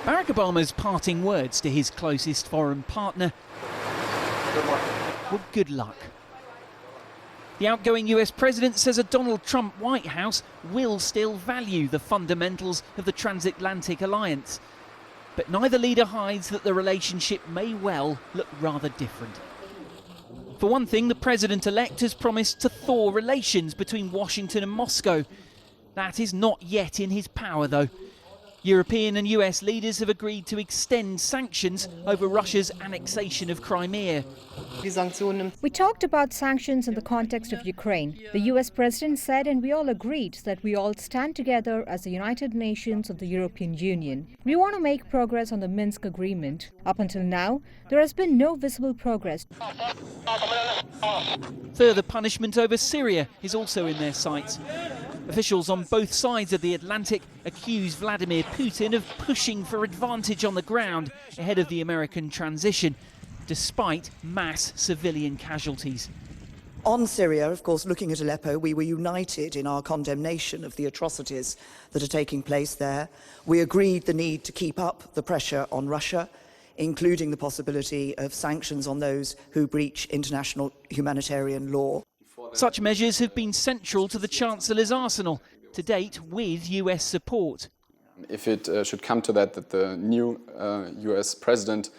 Barack Obama's parting words to his closest foreign partner were good luck. The outgoing US president says a Donald Trump White House will still value the fundamentals of the transatlantic alliance. But neither leader hides that the relationship may well look rather different. For one thing, the president-elect has promised to thaw relations between Washington and Moscow. That is not yet in his power, though. European and US leaders have agreed to extend sanctions over Russia's annexation of Crimea. We talked about sanctions in the context of Ukraine. The US president said, and we all agreed, that we all stand together as the United Nations of the European Union. We want to make progress on the Minsk agreement. Up until now, there has been no visible progress. Further punishment over Syria is also in their sights. Officials on both sides of the Atlantic accuse Vladimir Putin of pushing for advantage on the ground ahead of the American transition, despite mass civilian casualties. On Syria, of course, looking at Aleppo, we were united in our condemnation of the atrocities that are taking place there. We agreed the need to keep up the pressure on Russia, including the possibility of sanctions on those who breach international humanitarian law. Such measures have been central to the Chancellor's arsenal, to date with US support. If it should come to that the new US president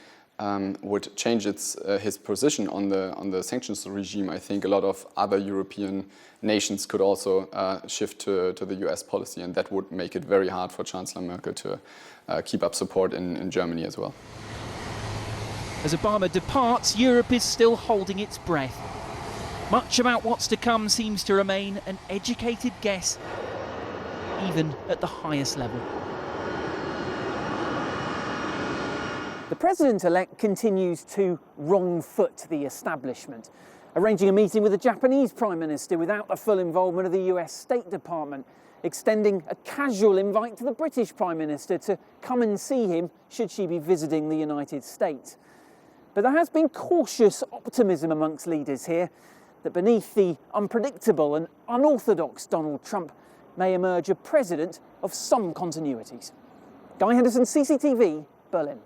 would change his position on the sanctions regime, I think a lot of other European nations could also shift to the US policy, and that would make it very hard for Chancellor Merkel to keep up support in Germany as well. As Obama departs, Europe is still holding its breath. Much about what's to come seems to remain an educated guess, even at the highest level. The president-elect continues to wrong-foot the establishment, arranging a meeting with the Japanese Prime Minister without the full involvement of the US State Department, extending a casual invite to the British Prime Minister to come and see him should she be visiting the United States. But there has been cautious optimism amongst leaders here that beneath the unpredictable and unorthodox Donald Trump may emerge a president of some continuities. Guy Henderson, CCTV, Berlin.